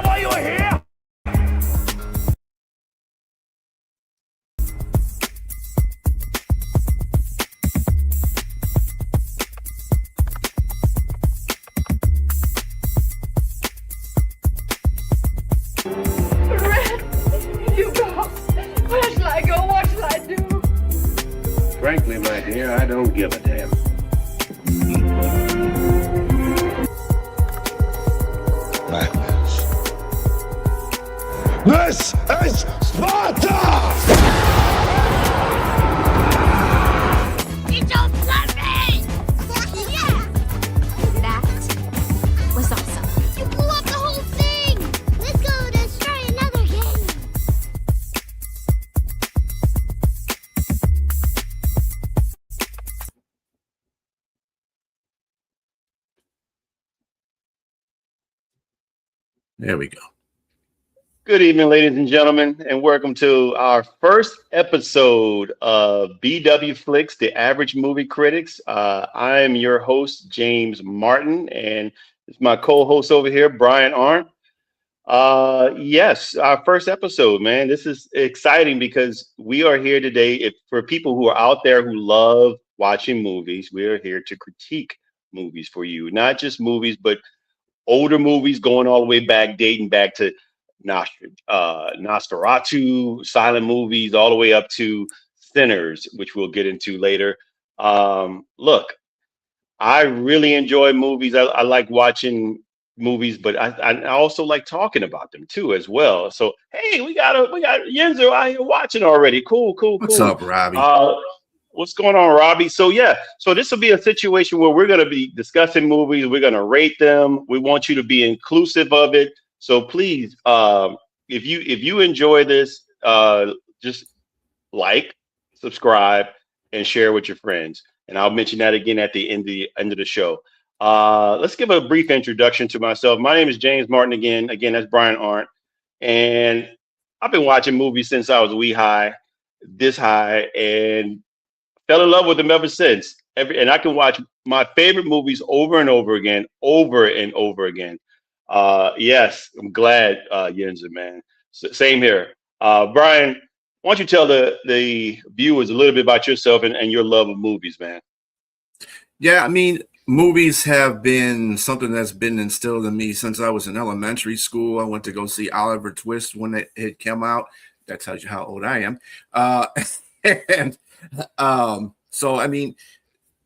that why you're here? You go. Where shall I go? What shall I do? Frankly, my dear, I don't give a damn. Madness. This is Sparta! You don't love me! Yeah! That was awesome. You blew up the whole thing! Let's go destroy another game! There we go. Good evening, ladies and gentlemen, and welcome to our first episode of BW Flix, the Average Movie Critics. I am your host, James Martin, and it's my co-host over here, Brian Arndt. Yes, our first episode, man. This is exciting because we are here today. For people who are out there who love watching movies, we are here to critique movies for you. Not just movies, but older movies going all the way back, dating back to Nosferatu, silent movies, all the way up to Sinners, which we'll get into later. Look, I really enjoy movies. I like watching movies, but I also like talking about them too as well. So hey, we got Yenzo out here watching already. Cool. What's up, Robbie? What's going on, Robbie? So this will be a situation where we're going to be discussing movies. We're going to rate them. We want you to be inclusive of it. So please, if you enjoy this, just like, subscribe, and share with your friends. And I'll mention that again at the end of the show. Let's give a brief introduction to myself. My name is James Martin again. Again, that's Brian Arndt. And I've been watching movies since I was this high, and fell in love with them ever since. And I can watch my favorite movies over and over again. Yes, I'm glad, Yenza, man. Same here. Brian, why don't you tell the viewers a little bit about yourself and your love of movies, man? Yeah, I mean, movies have been something that's been instilled in me since I was in elementary school. I went to go see Oliver Twist when it came out. That tells you how old I am. And so, I mean,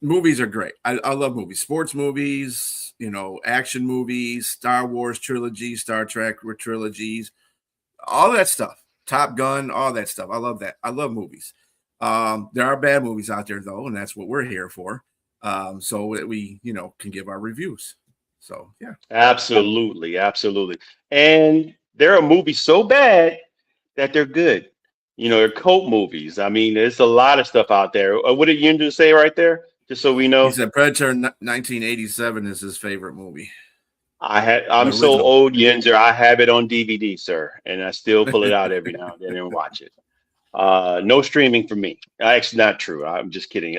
movies are great. I love movies, sports movies, action movies, Star Wars trilogies, Star Trek trilogies, all that stuff. Top Gun, all that stuff. I love that. I love movies. There are bad movies out there though, and that's what we're here for. So that we, can give our reviews. So yeah. Absolutely. And there are movies so bad that they're good. They're cult movies. I mean, there's a lot of stuff out there. What did Yundu say right there? Just so we know. He said Predator 1987 is his favorite movie. I'm so old, Yenzer. I have it on DVD, sir, and I still pull it out every now and then and watch it. No streaming for me. Actually, not true. I'm just kidding.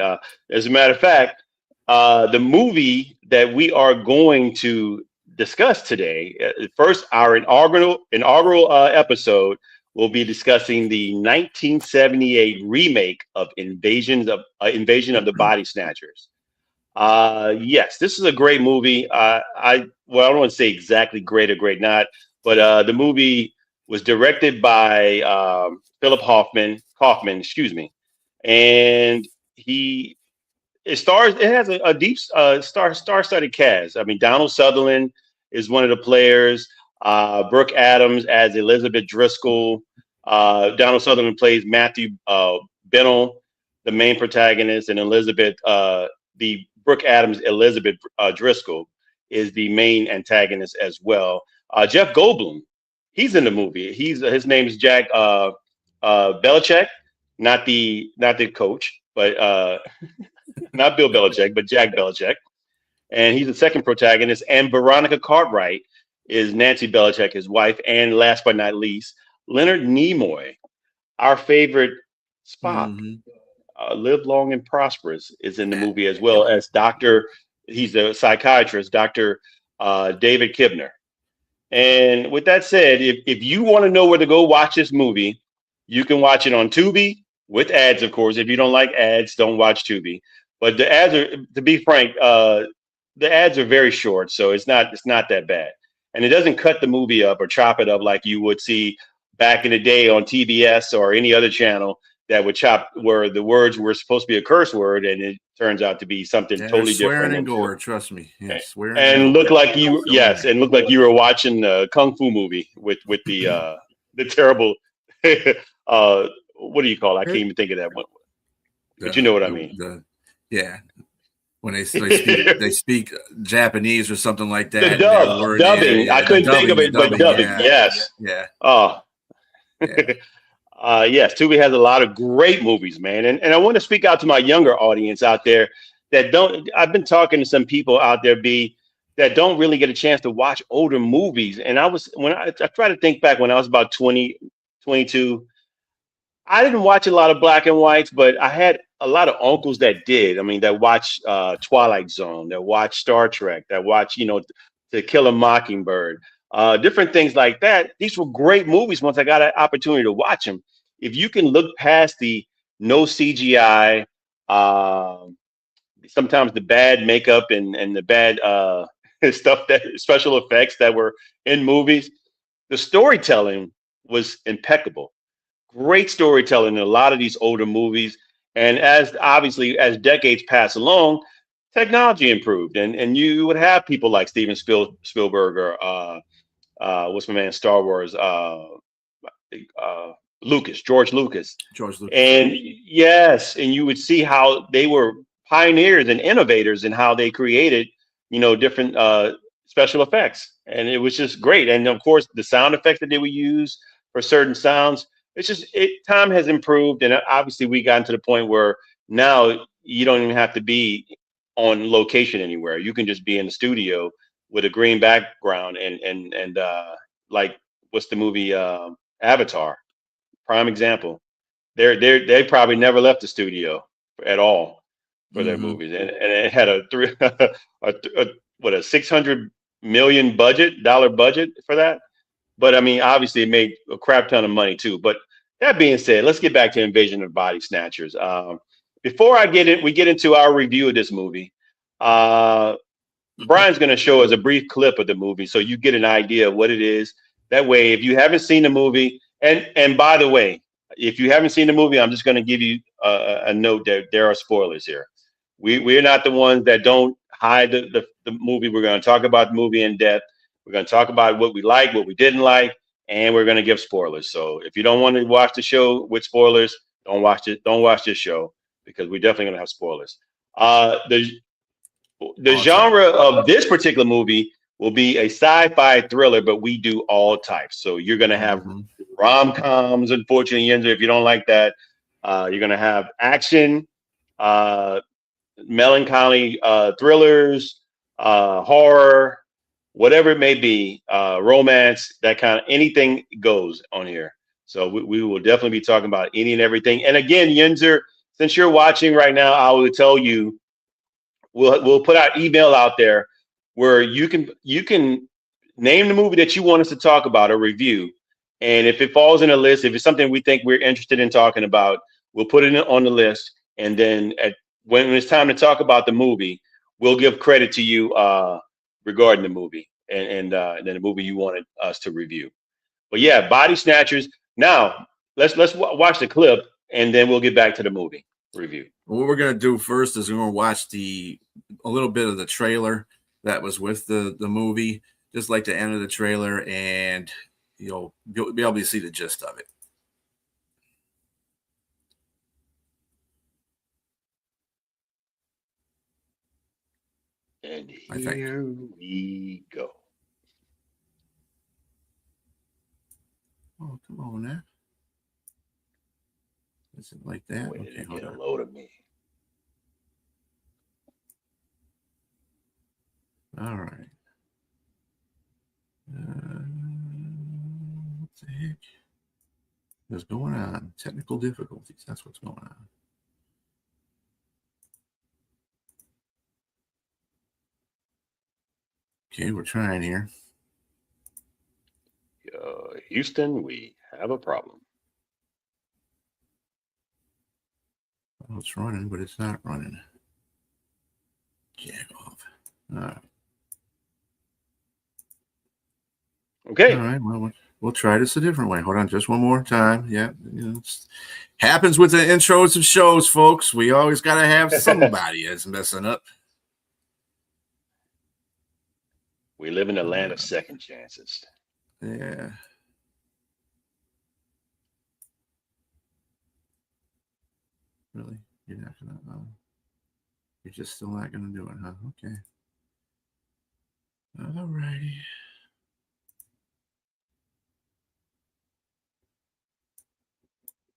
As a matter of fact, the movie that we are going to discuss today, first our inaugural episode, we'll be discussing the 1978 remake of Invasion of the Body Snatchers. Yes, this is a great movie. I don't want to say exactly great or great not, but the movie was directed by Philip Kaufman, and it has a deep star-studded cast. I mean, Donald Sutherland is one of the players. Brooke Adams as Elizabeth Driscoll. Donald Sutherland plays Matthew Bennell, the main protagonist, and the Brooke Adams Elizabeth Driscoll is the main antagonist as well. Jeff Goldblum, he's in the movie. His name is Jack Belichick, not the coach, but not Bill Belichick, but Jack Belichick, and he's the second protagonist. And Veronica Cartwright is Nancy Belichick, his wife, and last but not least, Leonard Nimoy, our favorite Spock. Live Long and Prosperous is in the movie, as well as he's a psychiatrist, Dr. David Kibner. And with that said, if you want to know where to go watch this movie, you can watch it on Tubi with ads, of course. If you don't like ads, don't watch Tubi. But the ads are, to be frank, the ads are very short, so it's not that bad, and it doesn't cut the movie up or chop it up like you would see back in the day on TBS or any other channel that would chop where the words were supposed to be a curse word and it turns out to be something Yeah, totally swearing different and gore. Trust me. Yeah, swearing and and look gore. like you yes and look like you were watching a kung fu movie with the terrible what do you call it? I can't even think of that one, but you know what I mean. Yeah, when they speak Japanese or something like The that, and their word, dubbing, I couldn't think of it, but dubbing, yeah, yes. yeah, Oh, yeah. yes, Tubi has a lot of great movies, man. And I want to speak out to my younger audience out there that don't. I've been talking to some people out there, B, that don't really get a chance to watch older movies. And I try to think back when I was about 20, 22. I didn't watch a lot of black and whites, but I had a lot of uncles that did. I mean, that watched Twilight Zone, that watched Star Trek, that watched, To Kill a Mockingbird, different things like that. These were great movies once I got an opportunity to watch them. If you can look past the no CGI, sometimes the bad makeup and the bad stuff, that special effects that were in movies, the storytelling was impeccable. Great storytelling in a lot of these older movies. And as decades pass along, technology improved, and you would have people like Spielberg or what's my man, Star Wars, uh, George Lucas, George Lucas. and yes, and you would see how they were pioneers and innovators in how they created, different special effects, and it was just great. And of course, the sound effects that they would use for certain sounds. It's just time has improved, and obviously we gotten to the point where now you don't even have to be on location anywhere. You can just be in the studio with a green background and like what's the movie Avatar, prime example. They probably never left the studio at all for their movies, and it had a three a $600 million budget for that. But I mean, obviously, it made a crap ton of money too. But that being said, let's get back to Invasion of Body Snatchers. Before we get into our review of this movie. Brian's going to show us a brief clip of the movie so you get an idea of what it is. That way, if you haven't seen the movie, and by the way, if you haven't seen the movie, I'm just going to give you a note that there are spoilers here. We're not the ones that don't hide the movie. We're going to talk about the movie in depth. We're going to talk about what we like, what we didn't like, and we're going to give spoilers. So if you don't want to watch the show with spoilers, don't watch it. Don't watch this show because we're definitely going to have spoilers. The genre of this particular movie will be a sci-fi thriller, but we do all types. So you're going to have rom-coms, unfortunately, if you don't like that. You're going to have action, melancholy thrillers, horror, whatever it may be, romance, that kind of anything goes on here. So we will definitely be talking about any and everything. And again, Yinzer, since you're watching right now, I will tell you, we'll put our email out there where you can name the movie that you want us to talk about or review. And if it falls in a list, if it's something we think we're interested in talking about, we'll put it on the list. And then when it's time to talk about the movie, we'll give credit to you regarding the movie and then the movie you wanted us to review. But yeah, Body Snatchers. Now let's watch the clip and then we'll get back to the movie review. What we're gonna do first is we're gonna watch a little bit of the trailer that was with the movie, just like the end of the trailer, and you'll be able to see the gist of it. And here we go. Oh, come on now. Is it like that? Wait, okay, get a load of me. All right. What the heck is going on? Technical difficulties. That's what's going on. Okay, we're trying here. Houston, we have a problem. Oh, it's running, but it's not running. Jack off. All right. Okay. All right. Well, we'll try this a different way. Hold on, just one more time. Yeah, happens with the intros of shows, folks. We always got to have somebody that's messing up. We live in a land of second chances. Yeah. Really? You're not gonna? You're just still not gonna do it, huh? Okay. All righty.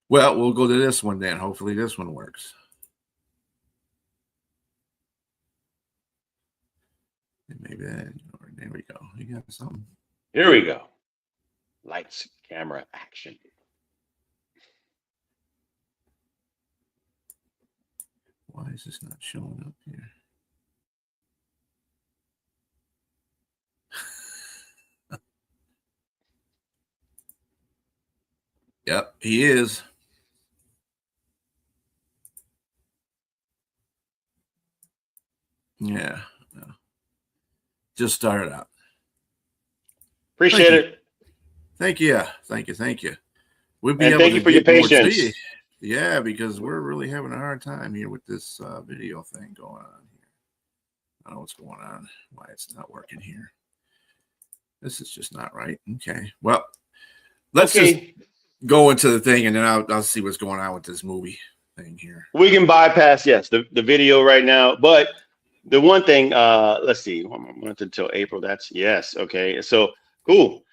Well, we'll go to this one then. Hopefully this one works. Maybe that. There we go. You got something. Here we go. Lights, camera, action. Why is this not showing up here? Yep, he is. Yeah. Just started out. Appreciate it. Thank you. Thank you. We'll be and able thank to you for your get more patience. tea. Yeah, because we're really having a hard time here with this video thing going on here. I don't know what's going on, why it's not working here. This is just not right. Okay. Well, let's just go into the thing and then I'll see what's going on with this movie thing here. We can bypass, yes, the video right now. But the one thing, let's see, 1 month until April. That's yes. Okay. So cool.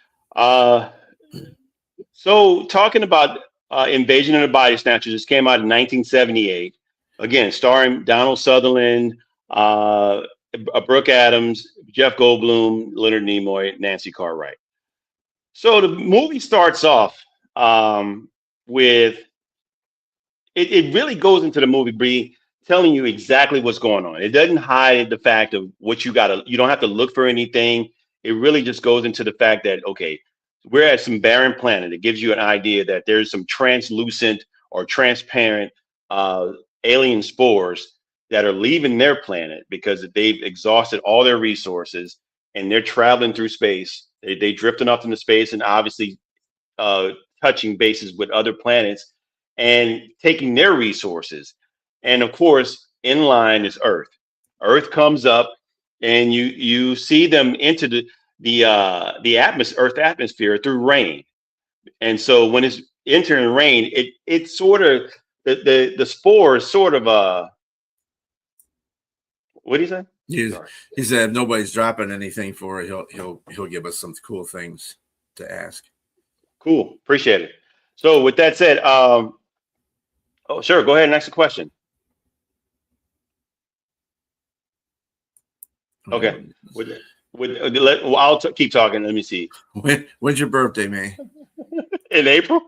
So talking about Invasion of the Body Snatchers, this came out in 1978. Again, starring Donald Sutherland, Brooke Adams, Jeff Goldblum, Leonard Nimoy, Nancy Cartwright. So the movie starts off with it really goes into the movie, Bree, telling you exactly what's going on. It doesn't hide the fact of what you don't have to look for anything. It really just goes into the fact that, okay, we're at some barren planet. It gives you an idea that there's some translucent or transparent alien spores that are leaving their planet because they've exhausted all their resources and they're traveling through space. They drifting off into space and obviously touching bases with other planets and taking their resources. And of course, in line is Earth. Earth comes up and you see them into the Earth atmosphere through rain. And so when it's entering rain, it sort of the spores sort of what do you say? He said if nobody's dropping anything for it, he'll give us some cool things to ask. Cool, appreciate it. So with that said, oh sure, go ahead and ask the question. Okay. I'll keep talking. Let me see. When's your birthday, man? In April?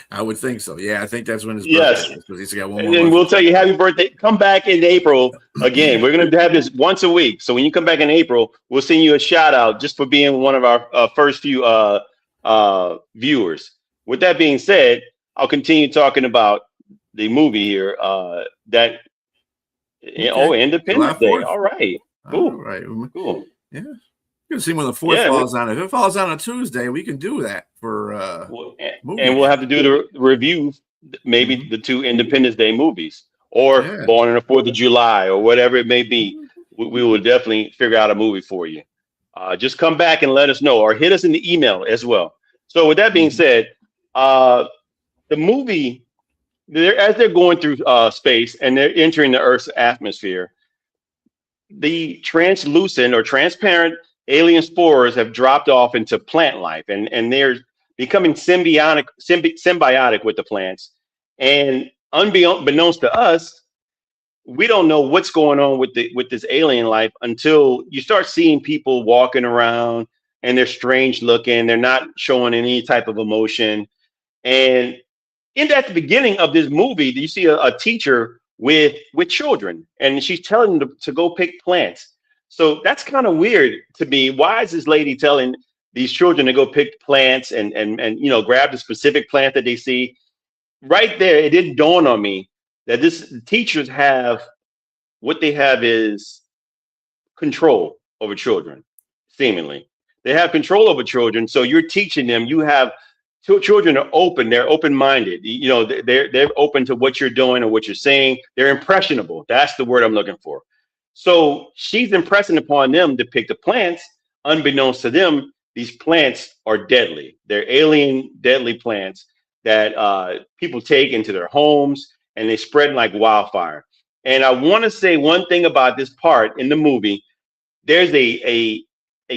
I would think so. Yeah, I think that's when his yes. birthday is. Because he's got one more. And then we'll tell you happy birthday. Come back in April again. We're going to have this once a week. So when you come back in April, we'll send you a shout out just for being one of our first few viewers. With that being said, I'll continue talking about the movie here. Independence Day. All right. Cool. All right. Cool. Yeah. You can see when the 4th falls on. If it falls on a Tuesday, we can do that for and we'll have to do the review, maybe the 2 Independence Day movies, or Born on the 4th of July, or whatever it may be. We will definitely figure out a movie for you. Just come back and let us know, or hit us in the email as well. So with that being said, the movie, as they're going through space and they're entering the Earth's atmosphere, the translucent or transparent alien spores have dropped off into plant life, and they're becoming symbiotic with the plants. And unbeknownst to us, we don't know what's going on with this alien life until you start seeing people walking around and they're strange looking. They're not showing any type of emotion. And at the beginning of this movie, you see a teacher with children, and she's telling them to go pick plants. So that's kind of weird to me. Why is this lady telling these children to go pick plants and you know, grab the specific plant that they see. Right there, it didn't dawn on me that this teachers have what they have is control over children, seemingly. They have control over children. So you're teaching them, you have children are open, they're open-minded. You know, they're open to what you're doing or what you're saying. They're impressionable. That's the word I'm looking for. So she's impressing upon them to pick the plants. Unbeknownst to them, these plants are deadly. They're alien, deadly plants that people take into their homes and they spread like wildfire. And I want to say one thing about this part in the movie. There's a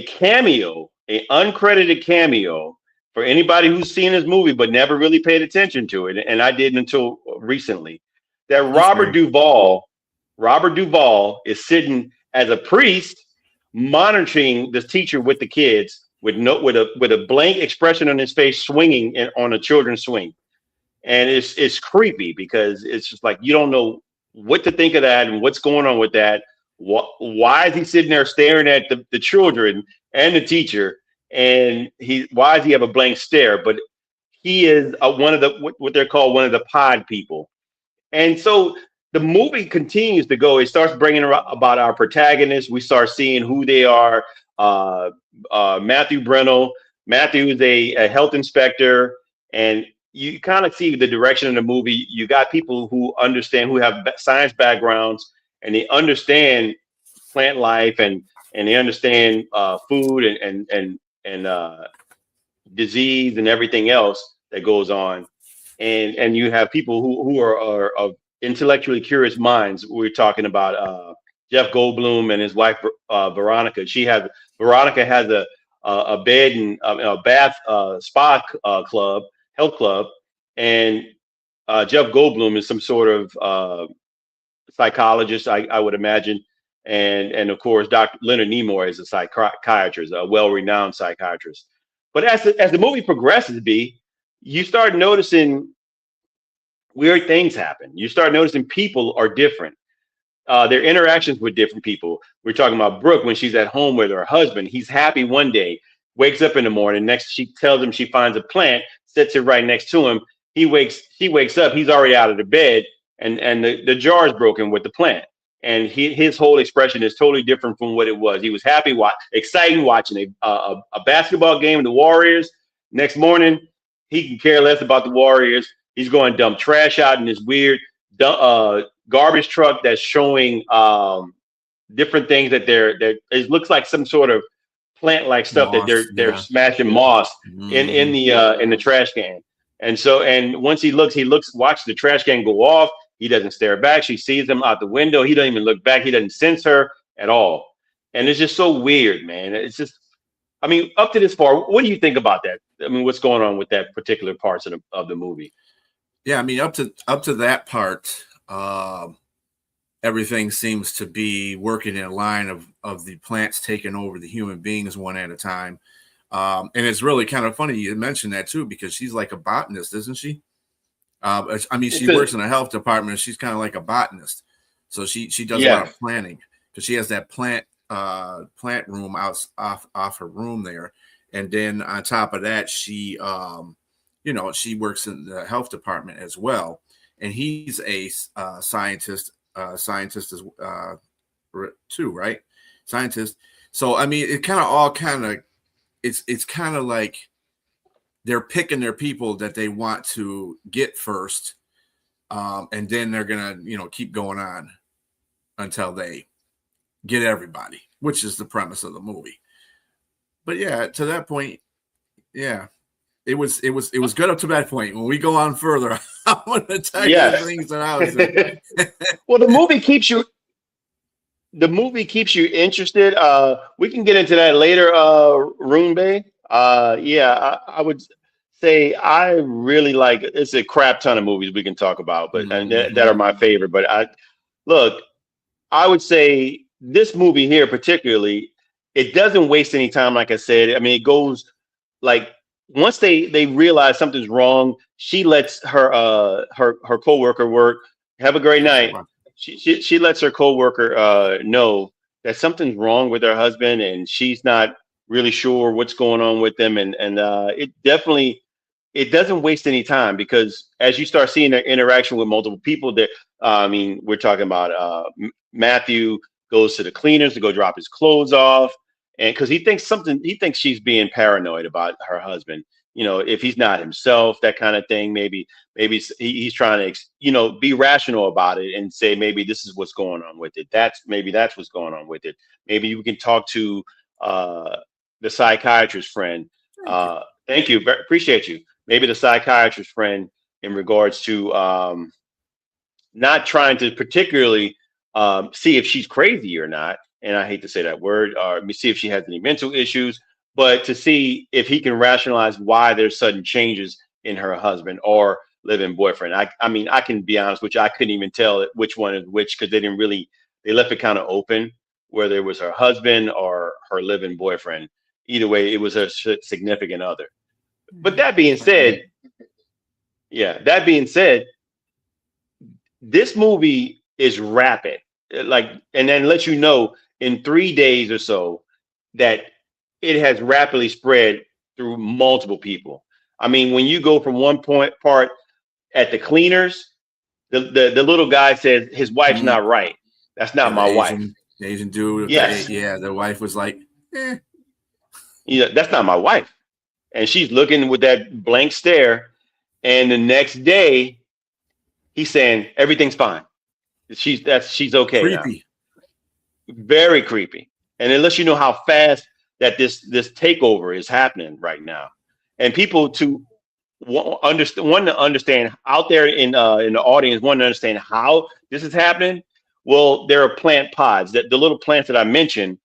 cameo, an uncredited cameo for anybody who's seen this movie but never really paid attention to it, and I didn't until recently. That Robert Duvall is sitting as a priest monitoring this teacher with the kids with a blank expression on his face, swinging on a children's swing, and it's creepy because it's just like you don't know what to think of that and what's going on with that. Why is he sitting there staring at the children and the teacher? And why does he have a blank stare? But he is one of the what they're called one of the pod people. And so the movie continues to go. It starts bringing about our protagonists. We start seeing who they are. Matthew Brennell. Matthew is a health inspector, and you kind of see the direction of the movie. You got people who understand, who have science backgrounds, and they understand plant life and they understand food and disease and everything else that goes on. And you have people who are of intellectually curious minds. We're talking about Jeff Goldblum and his wife Veronica. Veronica has a bed and a bath spa club, health club, and Jeff Goldblum is some sort of psychologist, I would imagine, and of course Dr. Leonard Nimoy is a psychiatrist, a well-renowned psychiatrist. But as the movie progresses, you start noticing weird things happen. You start noticing people are different. Their interactions with different people. We're talking about Brooke when she's at home with her husband. He's happy one day, wakes up in the morning. Next, she tells him she finds a plant, sets it right next to him. She wakes up. He's already out of the bed, and the jar is broken with the plant. And his whole expression is totally different from what it was. He was happy, exciting watching a basketball game of the Warriors. Next morning, he can care less about the Warriors. He's going to dump trash out in this weird garbage truck that's showing different things that it looks like some sort of plant-like stuff moss, that they're smashing moss in the trash can. And once he watches the trash can go off. He doesn't stare back. She sees him out the window. He doesn't even look back. He doesn't sense her at all. And it's just so weird, man. It's just, I mean, up to this far, what do you think about that? I mean, what's going on with that particular parts of the movie? Yeah, I mean, up to that part, everything seems to be working in line of the plants taking over the human beings one at a time. And it's really kind of funny you mentioned that too, because she's like a botanist, isn't she? I mean, she works in a health department. She's kind of like a botanist, so she does a lot of planting because she has that plant room off her room there, and then on top of that, she she works in the health department as well, and he's a scientist as too, right? Scientist. So I mean, it kind of it's kind of like they're picking their people that they want to get first, and then they're gonna, keep going on until they get everybody, which is the premise of the movie. But yeah, to that point, yeah, it was good up to that point. When we go on further, I'm gonna tell you the things that I was saying. Well, the movie keeps you interested. We can get into that later, Rune Bay. I would say I really like it. It's a crap ton of movies we can talk about, but and that are my favorite. But I would say this movie here particularly, it doesn't waste any time. Like I said, I mean, it goes like once they realize something's wrong, she lets her coworker work. Have a great night. She lets her coworker know that something's wrong with her husband, and she's not really sure what's going on with them, and it definitely it doesn't waste any time because as you start seeing their interaction with multiple people, that I mean, we're talking about Matthew goes to the cleaners to go drop his clothes off, and because he thinks she's being paranoid about her husband. You know, if he's not himself, that kind of thing. Maybe he's trying to be rational about it and say maybe this is what's going on with it. That's what's going on with it. Maybe you can talk to the psychiatrist friend. Thank you, appreciate you. Maybe the psychiatrist friend in regards to not trying to particularly see if she's crazy or not. And I hate to say that word, or see if she has any mental issues, but to see if he can rationalize why there's sudden changes in her husband or live-in boyfriend. I mean, I can be honest with you, I couldn't even tell which one is which because they left it kind of open, whether it was her husband or her live-in boyfriend. Either way, it was her significant other. But that being said, that being said, this movie is rapid, and then lets you know in 3 days or so that it has rapidly spread through multiple people. I mean, when you go from one part at the cleaners, the little guy says his wife's not right. That's not my wife. The Asian dude. Yes. The wife was like, that's not my wife. And she's looking with that blank stare. And the next day, he's saying everything's fine. She's okay. Creepy. Now. Very creepy. And it lets you know how fast that this takeover is happening right now. And people to understand out there in the audience, want to understand how this is happening. Well, there are plant pods that the little plants that I mentioned,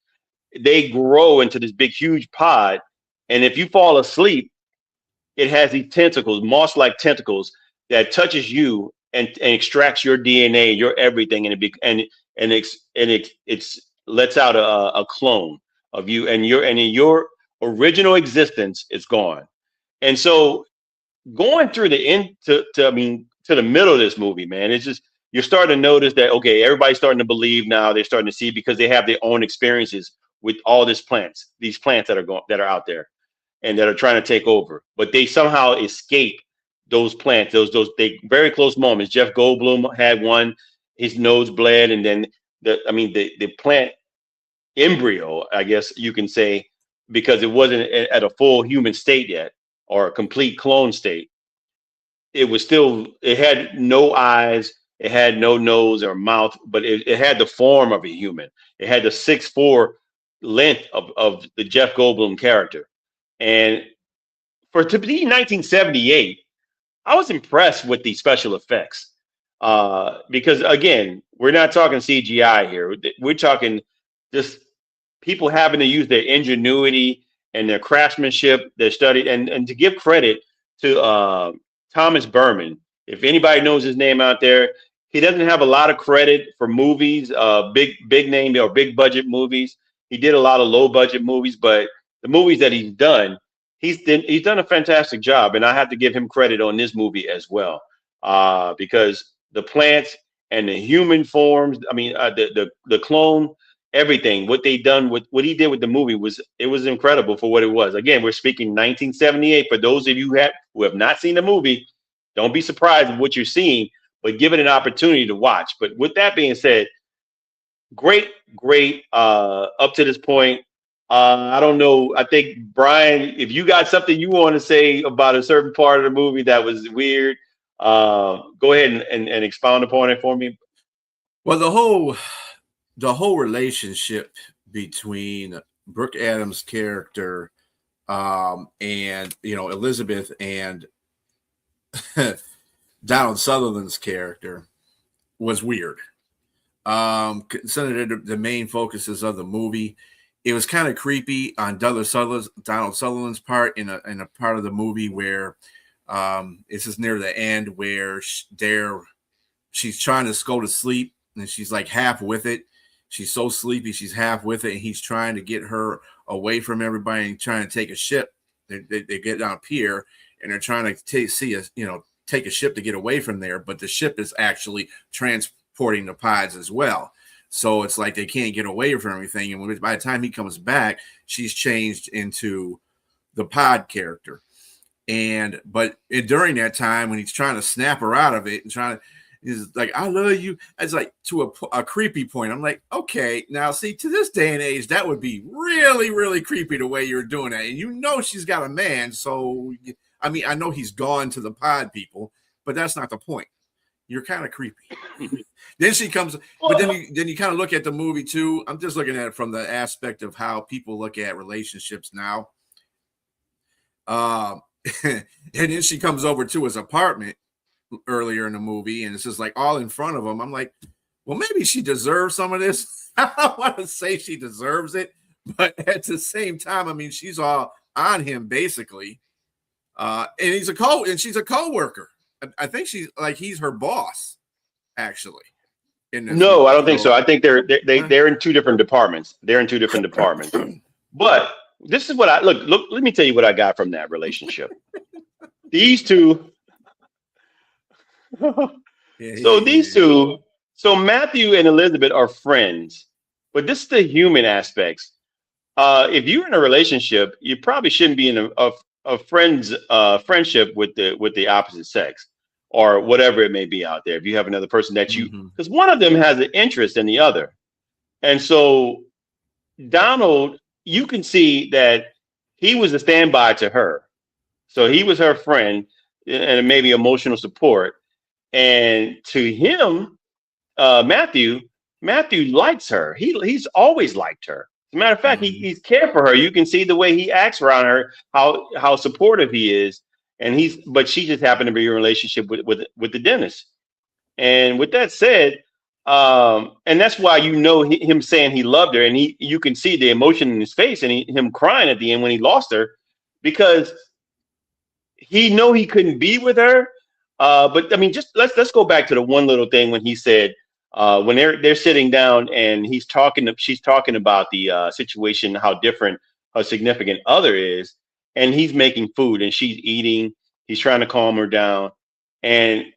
they grow into this big, huge pod. And if you fall asleep, it has these tentacles, moss-like tentacles that touches you and extracts your DNA, your everything, and it lets out a clone of you, and your original existence is gone. And so going through to the middle of this movie, man, it's just you're starting to notice that okay, everybody's starting to believe now. They're starting to see because they have their own experiences with all these plants that are out there and that are trying to take over, but they somehow escape those plants. Those they very close moments. Jeff Goldblum had one, his nose bled, and then the plant embryo, I guess you can say, because it wasn't at a full human state yet or a complete clone state. It had no eyes, it had no nose or mouth, but it had the form of a human. It had the 6'4" length of the Jeff Goldblum character. And to be 1978, I was impressed with the special effects because, again, we're not talking CGI here. We're talking just people having to use their ingenuity and their craftsmanship, their study, and to give credit to Thomas Berman. If anybody knows his name out there, he doesn't have a lot of credit for movies, big name or big budget movies. He did a lot of low budget movies, but the movies that he's done a fantastic job, and I have to give him credit on this movie as well, because the plants and the human forms, the clone, everything, what he did with the movie was incredible for what it was. Again, we're speaking 1978. For those of you who have not seen the movie, don't be surprised at what you're seeing, but give it an opportunity to watch. But with that being said, great up to this point. I don't know. I think, Brian, if you got something you want to say about a certain part of the movie that was weird, go ahead and expound upon it for me. Well, the whole relationship between Brooke Adams' character and Elizabeth and Donald Sutherland's character was weird. Considered the main focuses of the movie. It was kind of creepy on Donald Sutherland's part in a part of the movie where it's just near the end where she's trying to go to sleep and she's like half with it. She's so sleepy, she's half with it, and he's trying to get her away from everybody and trying to take a ship. They get down pier and they're trying to take a ship to get away from there, but the ship is actually transporting the pods as well. So it's like they can't get away from everything. And by the time he comes back, she's changed into the pod character. But during that time, when he's trying to snap her out of it and he's like, I love you. It's like to a creepy point. I'm like, okay, now see, to this day and age, that would be really, really creepy the way you're doing that. And you know she's got a man. So, I mean, I know he's gone to the pod people, but that's not the point. You're kind of creepy. Then she comes, but then you kind of look at the movie too. I'm just looking at it from the aspect of how people look at relationships now. And then she comes over to his apartment earlier in the movie, and it's just like all in front of him. I'm like, well, maybe she deserves some of this. I don't want to say she deserves it, but at the same time, I mean, she's all on him basically. And she's a co-worker. I think he's her boss, actually. No, I don't think so. I think they're in two different departments. But this is what look. Let me tell you what I got from that relationship. These two. So Matthew and Elizabeth are friends, but this is the human aspects. If you're in a relationship, you probably shouldn't be in a friendship with the opposite sex, or whatever it may be out there. If you have another person that because one of them has an interest in the other. And so Donald, you can see that he was a standby to her. So he was her friend and maybe emotional support. And to him, Matthew likes her. He's always liked her. As a matter of fact, he's cared for her. You can see the way he acts around her, how supportive he is. But she just happened to be in a relationship with the dentist. And with that said, and that's why him saying he loved her, and you can see the emotion in his face, and him crying at the end when he lost her, because he couldn't be with her. But I mean, just let's go back to the one little thing when he said when they're sitting down and she's talking about the situation, how different her significant other is. And he's making food and she's eating. He's trying to calm her down. And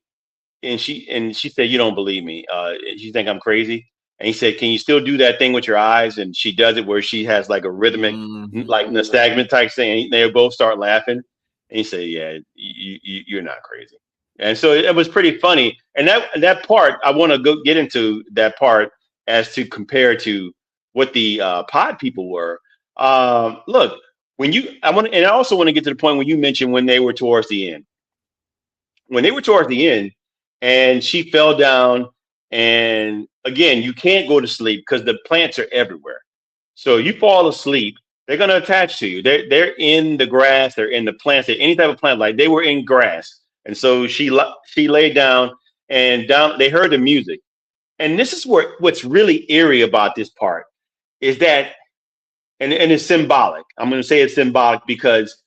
she said, "You don't believe me. You think I'm crazy?" And he said, "Can you still do that thing with your eyes?" And she does it where she has like a rhythmic, like nystagmus type thing. And they both start laughing. And he said, "Yeah, you're not crazy." And so it was pretty funny. And that part, I want to get into that part as to compare to what the pod people were. Look. I also want to get to the point when you mentioned when they were towards the end. When they were towards the end, and she fell down, and again, you can't go to sleep because the plants are everywhere. So you fall asleep, they're going to attach to you. They're in the grass, they're in the plants, any type of plant. Like they were in grass, and so she laid down, and they heard the music, and this is what's really eerie about this part is that. And it's symbolic. I'm going to say it's symbolic because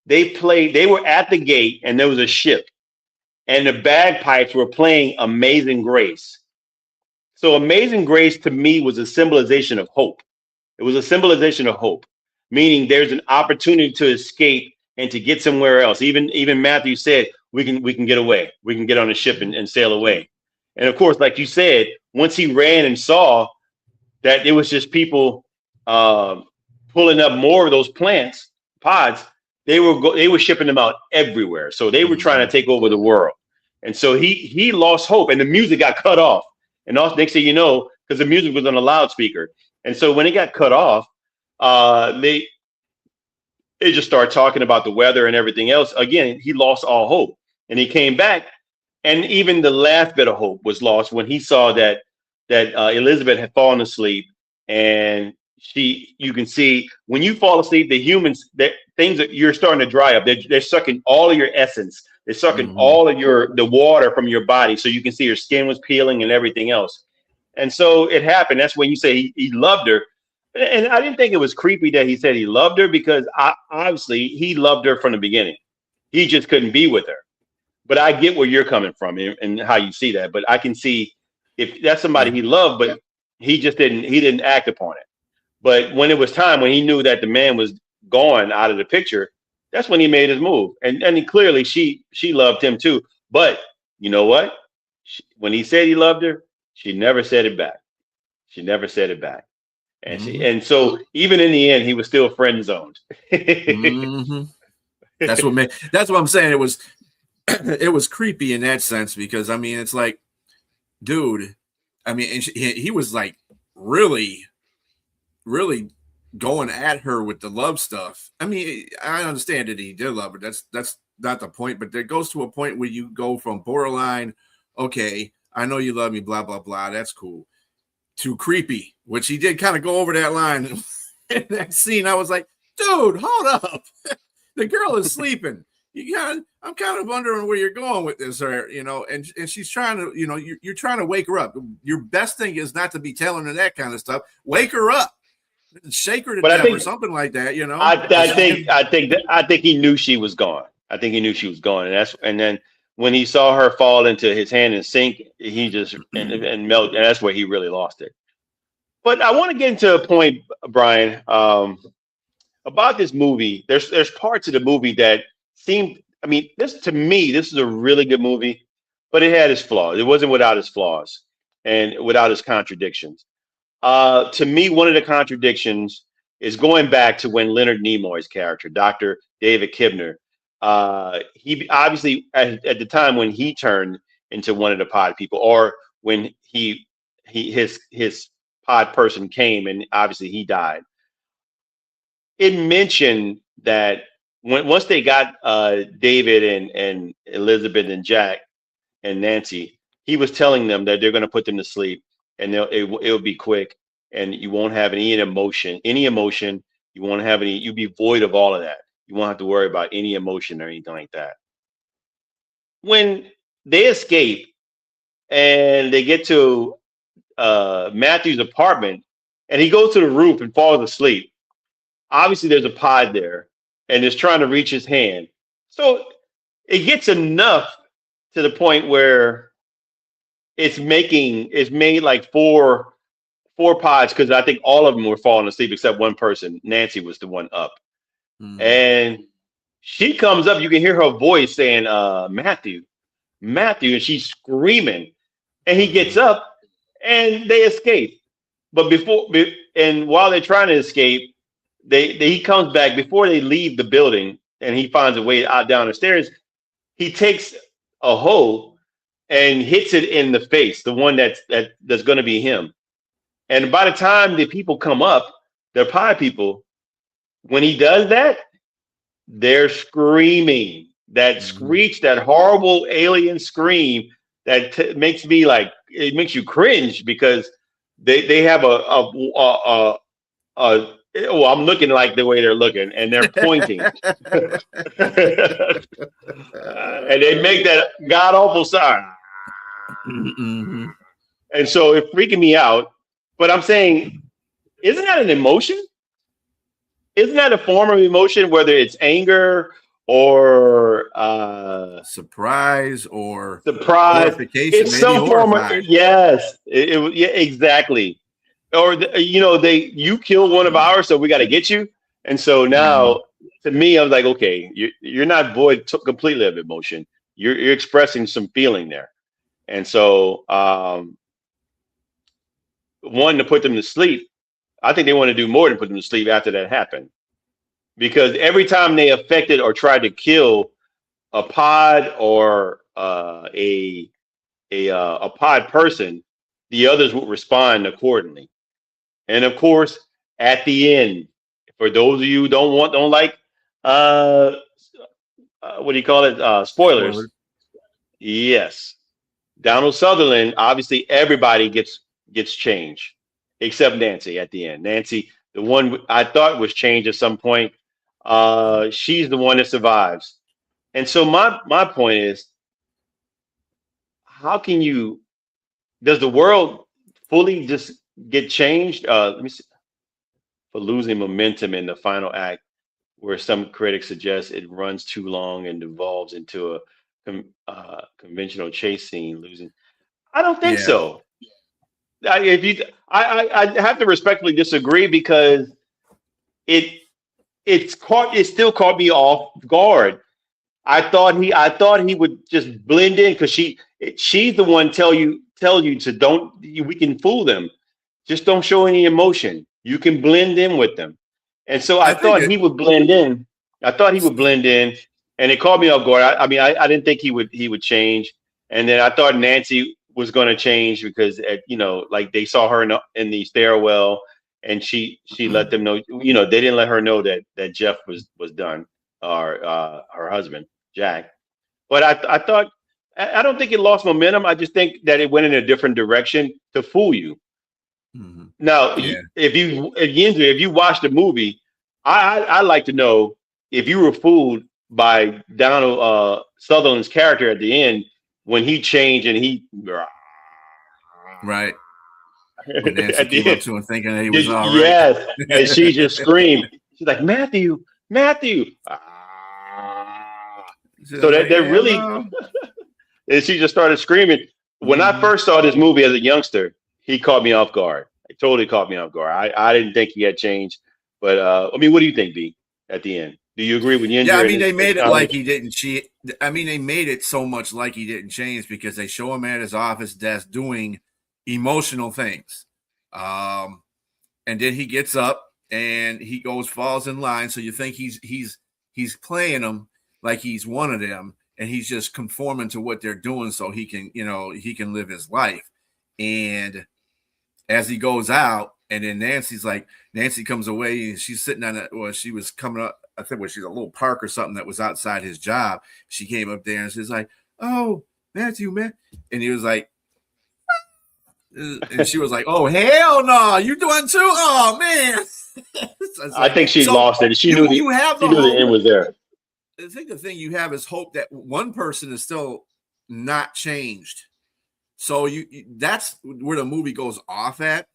they were at the gate and there was a ship and the bagpipes were playing Amazing Grace. So Amazing Grace to me was a symbolization of hope. It was a symbolization of hope, meaning there's an opportunity to escape and to get somewhere else. Even Matthew said, we can get away. We can get on a ship and sail away. And of course, like you said, once he ran and saw that it was just people pulling up more of those pods, they were shipping them out everywhere. So they were trying to take over the world. And so he lost hope and the music got cut off. And also next thing you know, because the music was on a loudspeaker. And so when it got cut off, they just started talking about the weather and everything else. Again, he lost all hope and he came back. And even the last bit of hope was lost when he saw that Elizabeth had fallen asleep. And you can see when you fall asleep, the humans, that things that you're starting to dry up, they're sucking all of your essence. They're sucking all of the water from your body. So you can see your skin was peeling and everything else. And so it happened. That's when you say he loved her. And I didn't think it was creepy that he said he loved her because obviously he loved her from the beginning. He just couldn't be with her. But I get where you're coming from and how you see that. But I can see if that's somebody he loved, but he didn't act upon it. But when it was time, when he knew that the man was gone out of the picture, that's when he made his move. And clearly she loved him too. But you know what? When he said he loved her, she never said it back. She never said it back. And so even in the end, he was still friend zoned. That's what I'm saying. It was creepy in that sense, because I mean, it's like, dude, I mean, and he was like really, really going at her with the love stuff. I mean, I understand that he did love her. That's not the point, but there goes to a point where you go from borderline, okay, I know you love me, blah, blah, blah, that's cool, to creepy, which he did kind of go over that line. In that scene, I was like, dude, hold up. The girl is sleeping. I'm kind of wondering where you're going with this, or and she's trying to, you're trying to wake her up. Your best thing is not to be telling her that kind of stuff. Wake her up, shake her to death, or something like that. I think he knew she was gone. I think he knew she was gone, and then when he saw her fall into his hand and sink, he just and melt, and that's where he really lost it. But I want to get into a point, Brian, about this movie. There's parts of the movie that seemed, I mean, this is a really good movie, but it had its flaws. It wasn't without its flaws and without its contradictions. To me, one of the contradictions is going back to when Leonard Nimoy's character, Dr. David Kibner, he obviously at the time when he turned into one of the pod people, or when his pod person came and obviously he died. It mentioned that once they got David and Elizabeth and Jack and Nancy, he was telling them that they're going to put them to sleep, and it'll be quick, and you won't have any emotion. You won't have any. You'll be void of all of that. You won't have to worry about any emotion or anything like that. When they escape and they get to Matthew's apartment, and he goes to the roof and falls asleep. Obviously, there's a pod there, and it's trying to reach his hand. So it gets enough to the point where it's made like four pods, because I think all of them were falling asleep except one person. Nancy was the one up. And she comes up. You can hear her voice saying, Matthew, and she's screaming. And he gets up, and they escape. But while they're trying to escape, he comes back before they leave the building, and he finds a way out down the stairs. He takes a hoe and hits it in the face, the one that's going to be him. And by the time the people come up, the pie people, when he does that, they're screaming. That screech, that horrible alien scream that makes me like, it makes you cringe, because they have I'm looking like the way they're looking, and they're pointing. And they make that god awful sound. And so it's freaking me out. But I'm saying, isn't that an emotion? Isn't that a form of emotion, whether it's anger or surprise or glorification? It's some form of, yes. Yeah, exactly. Or you killed one of ours, so we got to get you. And so now, to me, I was like, okay, you're not void completely of emotion. You're expressing some feeling there. And so, one, to put them to sleep, I think they want to do more than put them to sleep after that happened, because every time they affected or tried to kill a pod or a pod person, the others would respond accordingly. And of course, at the end, for those of you who don't like what do you call it? Spoilers. Yes, Donald Sutherland. Obviously, everybody gets changed except Nancy at the end. Nancy, the one I thought was changed at some point, she's the one that survives. And so my point is, how can does the world fully just get changed? Let me see. For losing momentum in the final act, where some critics suggest it runs too long and devolves into a conventional chase scene. I don't think so. I have to respectfully disagree, because it still caught me off guard. I thought he would just blend in, because she's the one tell you to don't. We can fool them. Just don't show any emotion. You can blend in with them. And so I I think thought it. he would blend in. I thought he would blend in, and it caught me off guard. I mean, I didn't think he would change. And then I thought Nancy was going to change because like they saw her in the stairwell, and she let them know. They didn't let her know that Jeff was done, or her husband Jack. But I thought I don't think it lost momentum. I just think that it went in a different direction to fool you. Mhm. Now, Yeah. if you watch the movie, I like to know if you were fooled by Donald Sutherland's character at the end when he changed and he Right. When Nancy at the came up end. to him thinking that he was all right. Yes, and she just screamed. She's like, Matthew, Matthew. Ah. She So was that like, that yeah, really, no. and she just started screaming. When I Mhm. first saw this movie as a youngster, he caught me off guard. It totally caught me off guard. I didn't think he had changed, but I mean, what do you think, B? At the end, do you agree with Yeah, I Ginger and mean, they his made it like comments? he didn't cheat. I mean, they made it so much like he didn't change because they show him at his office desk doing emotional things. Um, and then he gets up and he goes, falls in line. So you think he's playing them like he's one of them, and he's just conforming to what they're doing so he can live his life. And as he goes out, and then Nancy comes away and she's sitting on it. Well, she was coming up, I think, she's a little park or something that was outside his job. She came up there and she's like, "Oh, Matthew, man," and he was like, and she was like, "Oh, hell no, you doing too? Oh man." So it's I like, think she so lost it. She you knew the you have she the knew the hope. end was there. I think the thing you have is hope that one person is still not changed. So that's where the movie goes off at.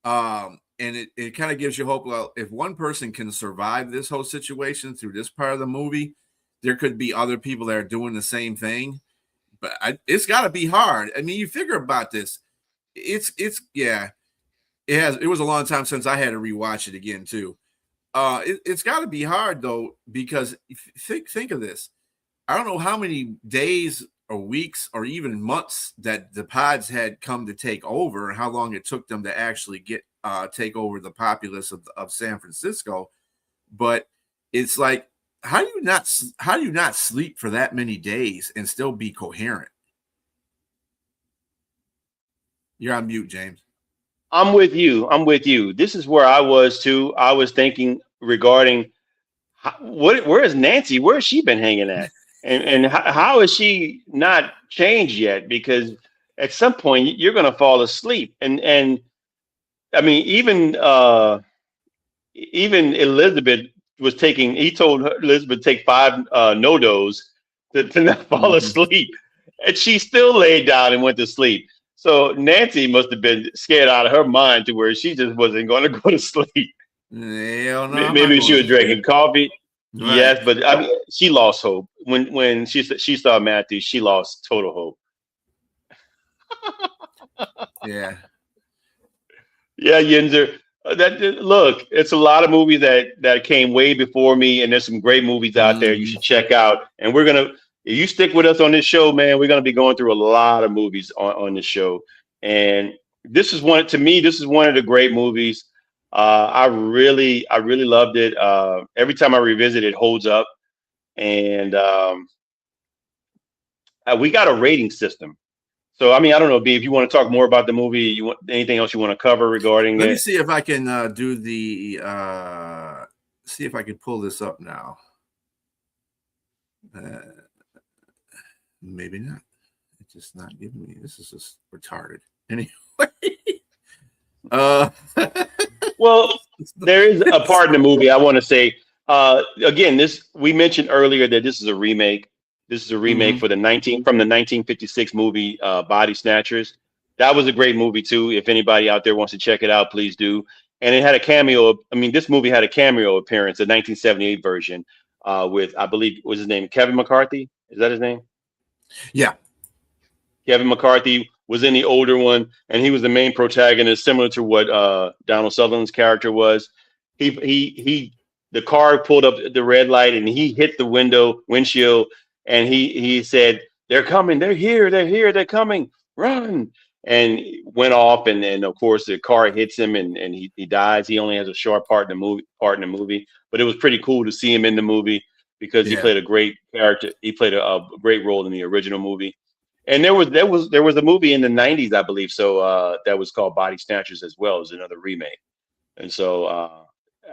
And it kind of gives you hope. Well, if one person can survive this whole situation through this part of the movie, there could be other people that are doing the same thing. But it's got to be hard. I mean, you figure about this. It's yeah. It was a long time since I had to rewatch it again too. It's got to be hard though, because think of this. I don't know how many days or weeks or even months that the pods had come to take over, and how long it took them to actually take over the populace of San Francisco. But it's like, how do you not sleep for that many days and still be coherent? You're on mute, James. I'm with you. I'm with you. This is where I was too. I was thinking regarding where is Nancy? Where has she been hanging at? And how is she not changed yet? Because at some point you're going to fall asleep. And I mean, even Elizabeth was taking. He told her, Elizabeth take 5 no-dos to not fall Mhm. asleep, and she still laid down and went to sleep. So Nancy must have been scared out of her mind to where she just wasn't going to go to sleep. Hell no, I'm not Maybe she going was to sleep. drinking coffee. Right. Yes, but I mean, she lost hope when she saw Matthew. She lost total hope. Yeah. Yeah, Yinzer. Look, it's a lot of movies that came way before me, and there's some great movies out there you Mhm. should check out. And if you stick with us on this show, man, we're gonna be going through a lot of movies on this show. And this is one of the great movies. I really loved it. Every time I revisit it, holds up. And we got a rating system. So I mean, I don't know, B, if you want to talk more about the movie, you want anything else you want to cover regarding Let me it? see if I can see if I can pull this up now. Uh, maybe not. It's just not giving me. This is just retarded. Anyway. uh Well, there is a part in the movie I want to say. Again, this we mentioned earlier that this is a remake. This is a remake Mhm. for the 1956 movie Body Snatchers. That was a great movie too. If anybody out there wants to check it out, please do. And it had a cameo. I mean, this movie had a cameo appearance, the 1978 version, with I believe was his name Kevin McCarthy. Is that his name? Yeah. Kevin McCarthy was in the older one, and he was the main protagonist, similar to what Donald Sutherland's character was. The car pulled up at the red light, and he hit the windshield, and he said, "They're coming! They're here! They're here! They're coming! Run!" and went off, and then of course the car hits him, and he dies. He only has a short part in the movie, but it was pretty cool to see him in the movie because he Yeah. played a great character. He played a great role in the original movie. And there was a movie in the '90s, I believe, so that was called Body Snatchers as well. It was another remake, and so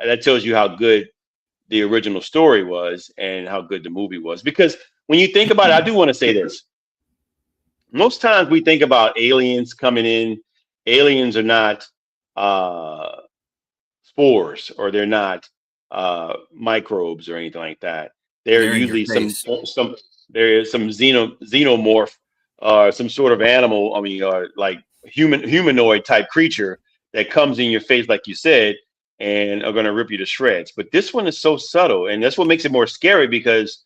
that tells you how good the original story was and how good the movie was. Because when you think about it, I do want to say this: most times we think about aliens coming in. Aliens are not uh, spores, or they're not microbes or anything like that. They're They're in your usually face. some there is some xenomorph, some sort of animal. I mean, like humanoid type creature that comes in your face, like you said, and are going to rip you to shreds. But this one is so subtle, and that's what makes it more scary because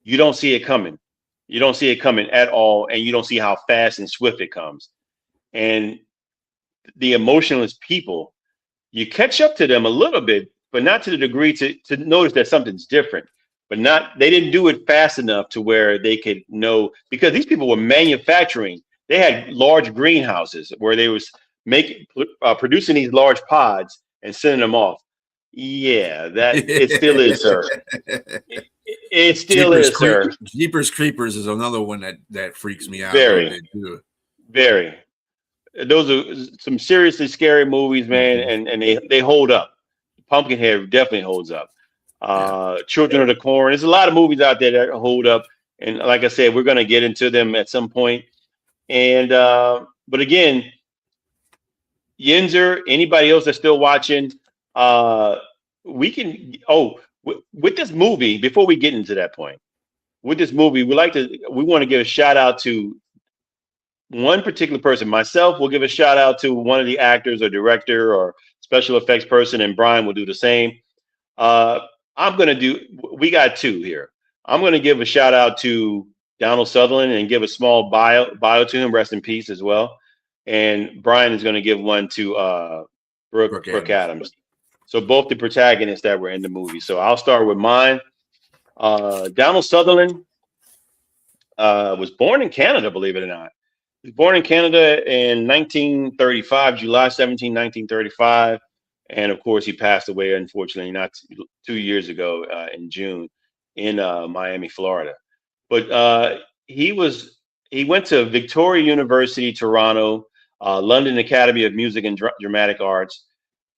you don't see it coming. You don't see it coming at all, and you don't see how fast and swift it comes. And the emotionless people, you catch up to them a little bit, but not to the degree to notice that something's different. But not they didn't do it fast enough to where they could know, because these people were manufacturing. They had large greenhouses where they was making producing these large pods and sending them off. Yeah, that it still is, sir. It still is, sir. Jeepers Creepers is another one that freaks me out a little Very, bit too. very. Those are some seriously scary movies, man, Mhm. and they hold up. Pumpkinhead definitely holds up. Yeah. Children of the Corn. There's a lot of movies out there that hold up, and like I said, we're gonna get into them at some point. And but again, Yinzer, anybody else that's still watching, uh, we can. Oh, with this movie, before we get into that point, with this movie, we want to give a shout out to one particular person. Myself will give a shout out to one of the actors or director or special effects person, and Brian will do the same. Uh, I'm gonna do. We got two here. I'm gonna give a shout out to Donald Sutherland and give a small bio to him. Rest in peace as well. And Brian is gonna give one to Brooke Brooke Adams. Adams. So both the protagonists that were in the movie. So I'll start with mine. Donald Sutherland was born in Canada, believe it or not. He was born in Canada in 1935, July 17, 1935. And of course, he passed away, unfortunately, not 2 years ago in June in Miami, Florida. But he went to Victoria University, Toronto, London Academy of Music and Dramatic Arts,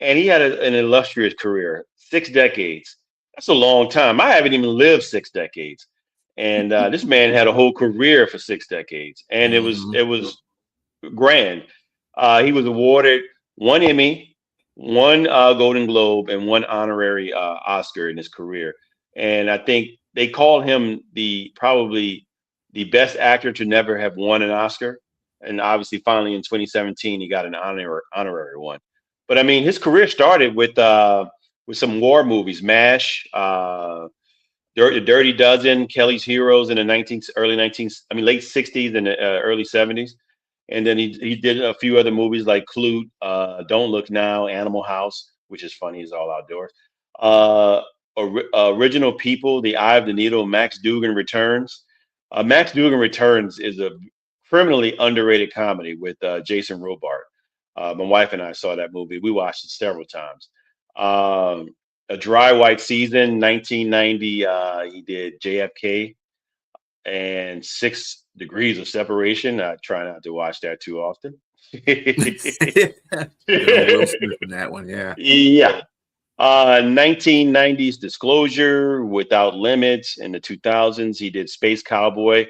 and he had an illustrious career, 6 decades. That's a long time. I haven't even lived 6 decades, and this man had a whole career for 6 decades, and it was Mhm. it was grand. He was awarded one Emmy, one Golden Globe, and one honorary Oscar in his career. And I think they call him the probably the best actor to never have won an Oscar. And obviously, finally in 2017, he got an honorary one. But I mean, his career started with some war movies, MASH, Dirty Dozen, Kelly's Heroes in the late '60s and early '70s, and then he did a few other movies like Clute, Don't Look Now, Animal House, which is funny as all outdoors. Uh, Original People, The Eye of the Needle, Max Dugan Returns. Max Dugan Returns is a criminally underrated comedy with Jason Robart. My wife and I saw that movie. We watched it several times. Um, a Dry White Season, 1990. He did JFK and 6 Degrees of Separation. I try not to watch that too often. Good old Will Smith in that one, yeah. Yeah. 1990s Disclosure, Without Limits. In the 2000s, he did Space Cowboy,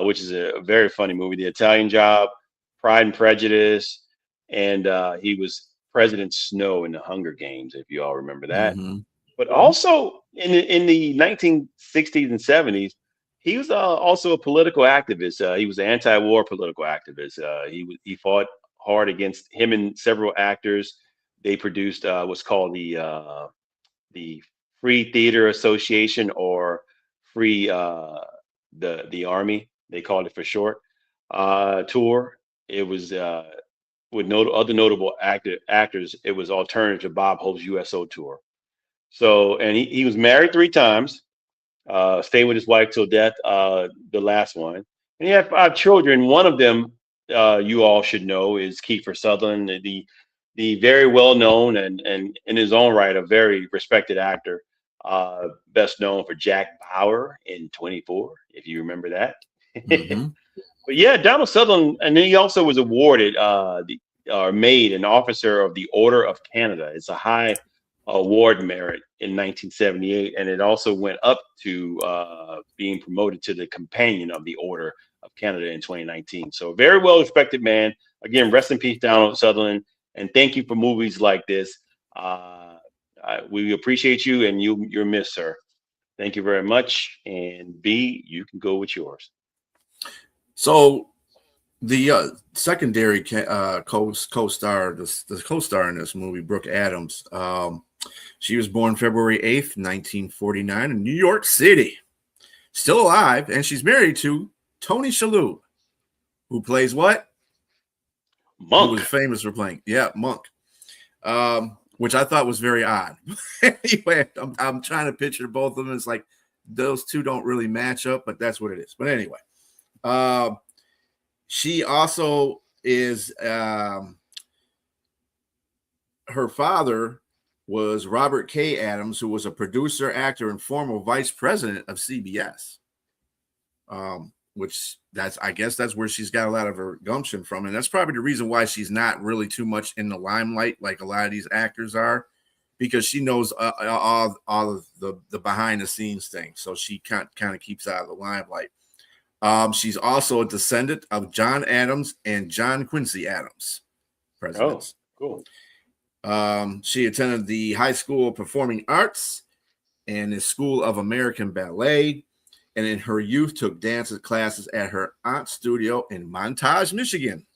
which is a very funny movie. The Italian Job, Pride and Prejudice, and he was President Snow in the Hunger Games, if you all remember that. Mhm. But also in the 1960s and 70s, he was also a political activist. He was an anti-war political activist. He fought hard against him and several actors. They produced what's called the Free Theater Association, or Free the Army. They called it for short. Tour. It was with other notable actors. It was alternative to Bob Hope's USO tour. So, and he was married 3 times, stayed with his wife till death, the last one. And he had 5 children. One of them you all should know is Kiefer Sutherland, the very well known and in his own right a very respected actor, best known for Jack Bauer in 24, if you remember that. Mm-hmm. But yeah, Donald Sutherland, and then he also was awarded made an officer of the Order of Canada. It's a high award merit in 1978, and it also went up to being promoted to the Companion of the Order of Canada in 2019. So a very well respected man. Again, rest in peace, Donald Sutherland, and thank you for movies like this. We appreciate you, and you're missed, sir. Thank you very much. And B, you can go with yours. So the secondary co-star, the co-star in this movie, Brooke Adams, she was born February 8th, 1949 in New York City. Still alive, and she's married to Tony Shalhoub, who plays what? Monk. Who was famous for playing, Monk. Which I thought was very odd. Anyway, I'm trying to picture both of them. It's like those two don't really match up, but that's what it is. But anyway, she also is her father was Robert K. Adams, who was a producer, actor, and former vice president of CBS. Which I guess that's where she's got a lot of her gumption from, and that's probably the reason why she's not really too much in the limelight like a lot of these actors are, because she knows all of the behind the scenes things, so she kind of keeps out of the limelight. She's also a descendant of John Adams and John Quincy Adams, presidents. Oh, cool. She attended the High School of Performing Arts and the School of American Ballet, and in her youth took dance classes at her aunt's studio in Montage, Michigan.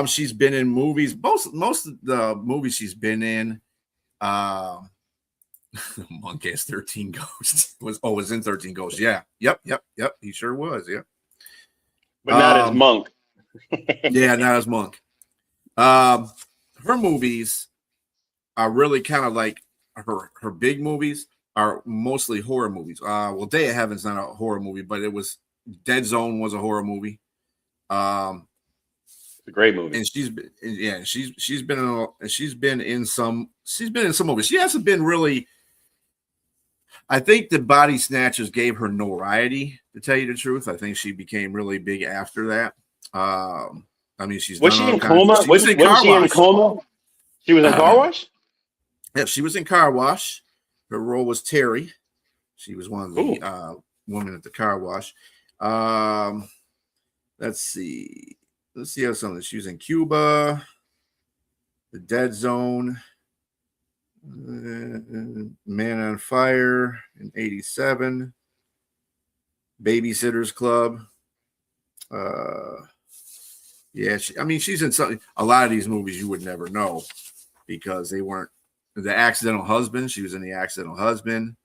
She's been in movies. Most of the movies she's been in, Monk has 13 Ghosts. Was in 13 Ghosts. Yeah. Yep. He sure was. Yeah. But not as Monk. Yeah, not as Monk. Her movies are really kind of like her big movies are mostly horror movies. Well, Day of Heaven's not a horror movie, but it was Dead Zone was a horror movie. It's a great movie. And she's been in some movies. She hasn't been really. I think the Body Snatchers gave her notoriety, to tell you the truth. I think she became really big after that. I mean, Was she in coma? Was she in coma? She was in Car Wash? Yeah, she was in Car Wash. Her role was Terry. She was one of the women at the car wash. Let's see. Let's see how something. She was in Cuba, The Dead Zone, Man on Fire in '87, Babysitter's Club. Yeah, she's in something. A lot of these movies you would never know because they weren't. The Accidental Husband. She was in The Accidental Husband.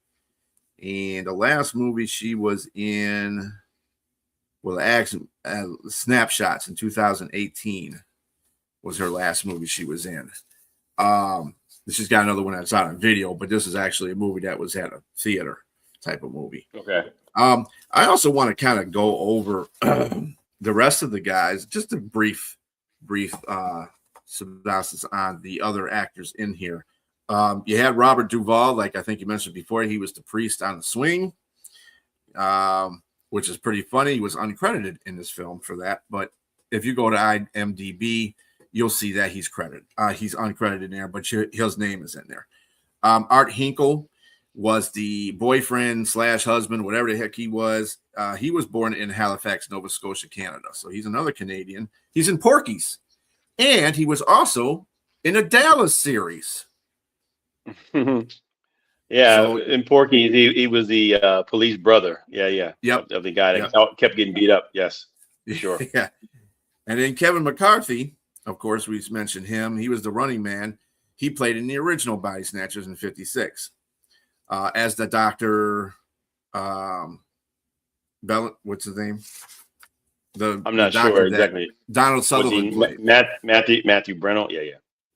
And the last movie she was in, Snapshots in 2018 was her last movie she was in. She's got another one that's out on video, but this is actually a movie that was at a theater type of movie. Okay. I also want to kind of go over the rest of the guys, just a brief synopsis on the other actors in here. You had Robert Duvall, like I think you mentioned before. He was the priest on The Swing, which is pretty funny. He was uncredited in this film for that. But if you go to IMDb, you'll see that he's credited. He's uncredited in there, but his name is in there. Art Hinkle was the boyfriend / husband, whatever the heck he was. He was born in Halifax, Nova Scotia, Canada. So he's another Canadian. He's in Porky's. And he was also in a Dallas series. Yeah, so, in Porky, he was the police brother. Yeah. Yep. Of the guy that kept getting beat up. Yes, sure. Yeah. And then Kevin McCarthy, of course, we mentioned him. He was the running man. He played in the original Body Snatchers in '56 as the doctor. What's his name? I'm not sure exactly. Donald Sutherland. Matthew Brennan.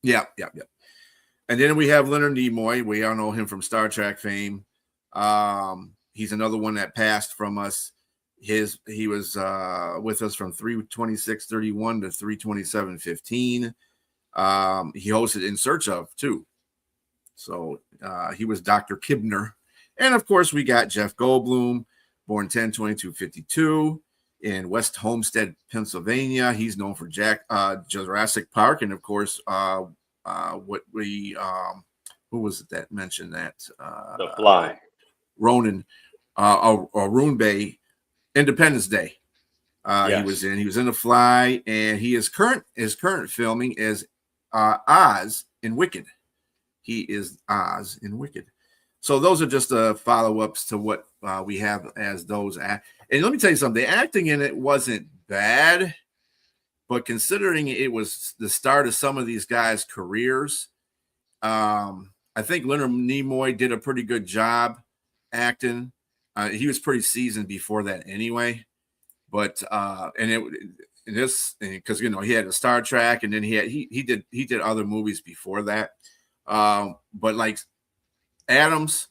Yeah. And then we have Leonard Nimoy. We all know him from Star Trek fame. He's another one that passed from us. He was with us from 3/26/31 to 3/27/15. He hosted In Search Of too. So he was Dr. Kibner. And of course, we got Jeff Goldblum, born 10/22/52 in West Homestead, Pennsylvania. He's known for Jurassic Park, and of course, what we who was it that mentioned that? The Fly. Ronan, Arun Bay, Independence Day. Yes. He was in The Fly, and his current filming is Oz in Wicked. He is Oz in Wicked. So those are just follow-ups to what we have as those. And let me tell you something. The acting in it wasn't bad, but considering it was the start of some of these guys' careers, I think Leonard Nimoy did a pretty good job acting. He was pretty seasoned before that anyway. But because he had a Star Trek, and then he did other movies before that. But like Adams,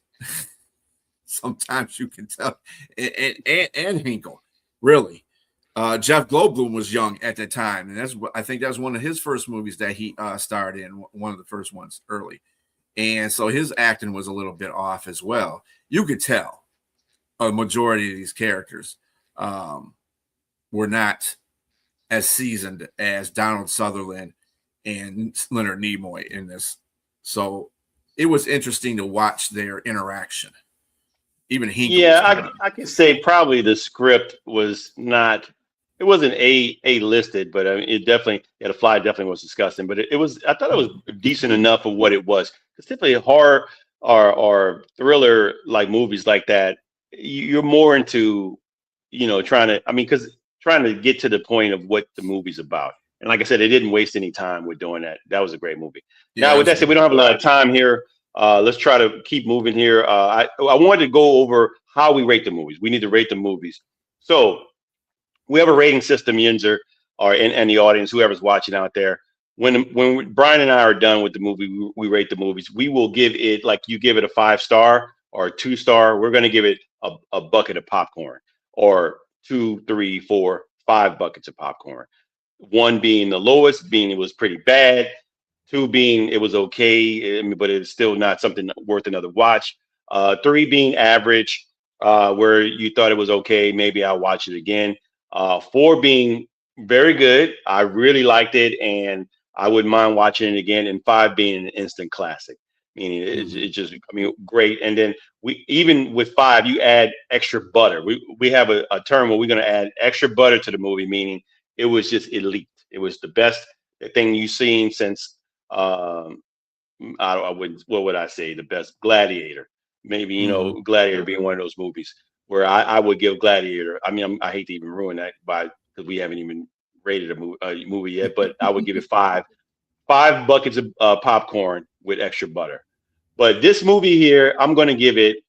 sometimes you can tell, and Hinkle, really. Jeff Goldblum was young at the time, and I think that was one of his first movies that he starred in, one of the first ones early, and so his acting was a little bit off as well. You could tell a majority of these characters were not as seasoned as Donald Sutherland and Leonard Nimoy in this, so it was interesting to watch their interaction. Even Hinkle. Yeah, I can say probably the script was not. It wasn't a listed, but I mean, it definitely. Yeah, The Fly definitely was disgusting, but it was. I thought it was decent enough for what it was. Because typically horror or thriller like movies like that, you're more into, trying to. I mean, because trying to get to the point of what the movie's about. And like I said, they didn't waste any time with doing that. That was a great movie. Yeah, now, with that said, we don't have a lot of time here. Let's try to keep moving here. I wanted to go over how we rate the movies. We need to rate the movies. So we have a rating system, Yinzer, or in the audience, whoever's watching out there. When Brian and I are done with the movie, we rate the movies. We will give it, like you give it a 5-star or a 2-star. We're going to give it a bucket of popcorn, or 2, 3, 4, 5 buckets of popcorn. 1 being the lowest, being it was pretty bad. 2 being it was okay, but it's still not something worth another watch. 3 being average, where you thought it was okay, maybe I'll watch it again. 4 being very good, I really liked it, and I wouldn't mind watching it again. And 5 being an instant classic, meaning it's just, great. And then even with 5, you add extra butter. We have a term where we're going to add extra butter to the movie, meaning it was just elite. It was the best thing you've seen since. I wouldn't. What would I say? The best Gladiator. Maybe Gladiator being one of those movies where I would give Gladiator. I mean, I hate to even ruin that because we haven't even rated a movie yet, but I would give it 5 buckets of popcorn with extra butter. But this movie here, I'm going to give it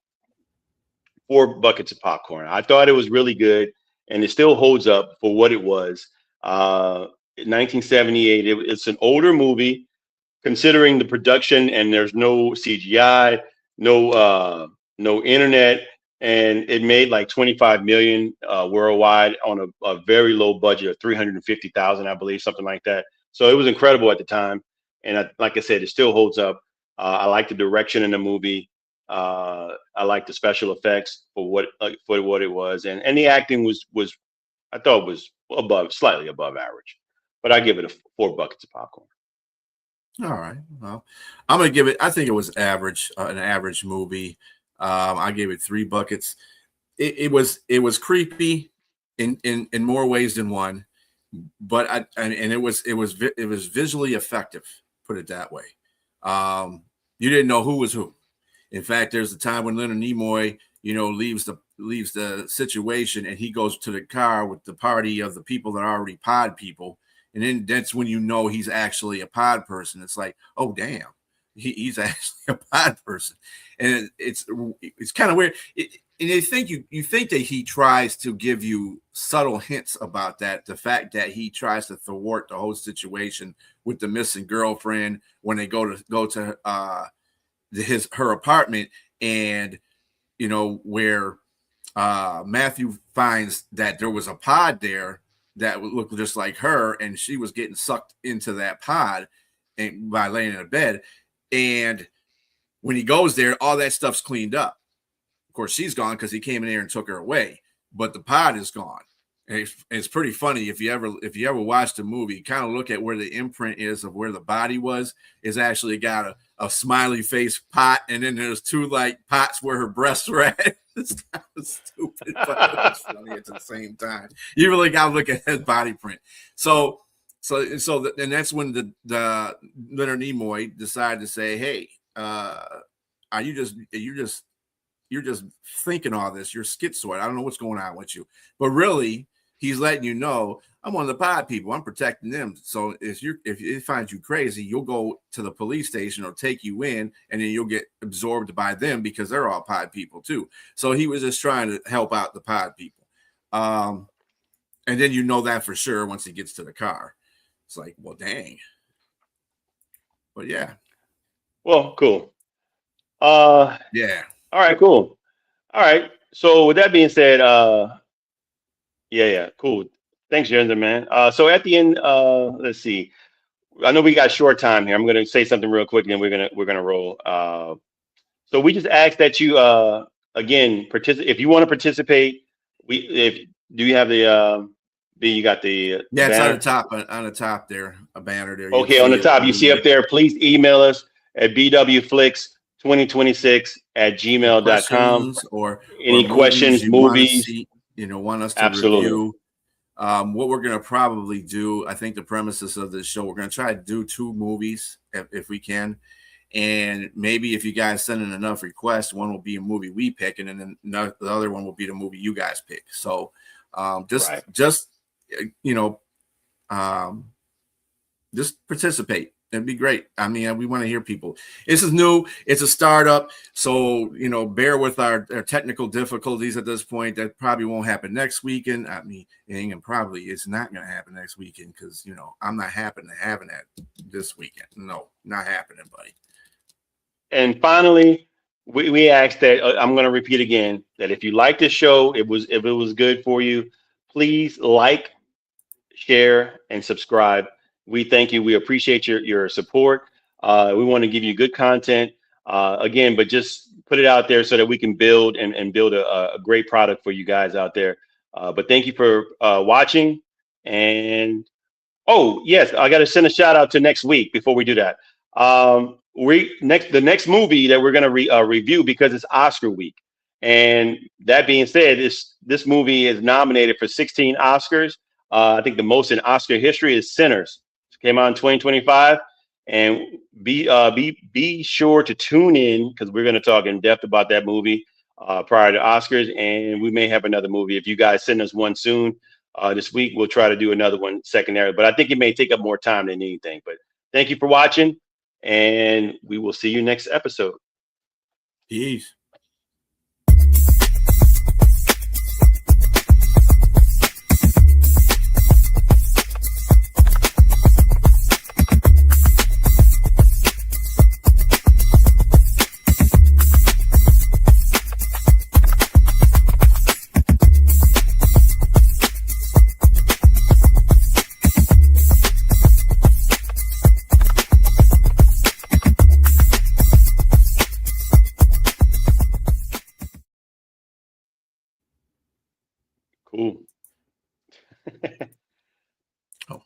4 buckets of popcorn. I thought it was really good, and it still holds up for what it was. 1978. It's an older movie, considering the production, and there's no CGI, no internet, and it made like 25 million worldwide on a very low budget of 350,000, I believe, something like that. So it was incredible at the time, and like I said, it still holds up. I like the direction in the movie. I like the special effects for what it was, and the acting was I thought was slightly above average, but I give it 4 buckets of popcorn. All right. Well, I'm gonna give it. I think it was average, an average movie. I gave it 3 buckets. It was creepy in more ways than one, but it was visually effective. Put it that way. You didn't know who was who. In fact, there's a time when Leonard Nimoy, leaves the situation, and he goes to the car with the party of the people that are already pod people. And then that's when he's actually a pod person. It's like, oh, damn, he's actually a pod person. And it's kind of weird. And you think that he tries to give you subtle hints about that. The fact that he tries to thwart the whole situation with the missing girlfriend when they go to her apartment, and where Matthew finds that there was a pod there that would look just like her, and she was getting sucked into that pod and by laying in a bed. And when he goes there, all that stuff's cleaned up. Of course, she's gone because he came in there and took her away, but the pod is gone. And it's pretty funny if you ever watch the movie, kind of look at where the imprint is of where the body was. It's actually got a smiley face pot, and then there's two like pots where her breasts were at. It's kind of stupid, but it's funny at the same time. You really got to look at his body print. So and that's when the Leonard Nimoy decided to say, "Hey, you're just thinking all this. You're schizoid. I don't know what's going on with you." But really, he's letting you know, I'm one of the pod people. I'm protecting them. So if it finds you crazy, you'll go to the police station or take you in, and then you'll get absorbed by them because they're all pod people too. So he was just trying to help out the pod people. And then you know that for sure once he gets to the car. It's like, well, dang. But yeah. Well, cool. Yeah. All right, cool. All right. So with that being said, yeah, cool. Thanks, Jensen, man. So at the end, let's see. I know we got short time here. I'm gonna say something real quick, and then we're gonna roll. So we just ask that you again participate if you want to participate. Do you have the you got the yeah, it's banner? on the top there, a banner there. Okay, on the top, you see up there. Please email us at bwflix2026@gmail.com. Or any questions, movies, want us to absolutely review. What we're going to probably do, I think the premises of this show, we're going to try to do 2 movies if we can. And maybe if you guys send in enough requests, one will be a movie we pick, and then the other one will be the movie you guys pick. So just participate. It'd be great. I mean, we want to hear people. This is new. It's a startup. So, bear with our technical difficulties at this point. That probably won't happen next weekend. I mean, and probably it's not going to happen next weekend because, I'm not having that this weekend. No, not happening, buddy. And finally, we ask that I'm going to repeat again that if you like this show, if it was good for you, please like, share, and subscribe. We thank you. We appreciate your support. We want to give you good content again, but just put it out there so that we can build and build a great product for you guys out there. But thank you for watching. And oh yes, I got to send a shout out to next week before we do that. The next movie that we're going to review, because it's Oscar week. And that being said, this movie is nominated for 16 Oscars. I think the most in Oscar history is Sinners. Came out in 2025, and be sure to tune in because we're going to talk in depth about that movie prior to Oscars, and we may have another movie. If you guys send us one soon this week, we'll try to do another one secondary. But I think it may take up more time than anything. But thank you for watching, and we will see you next episode. Peace. Cool. Oh.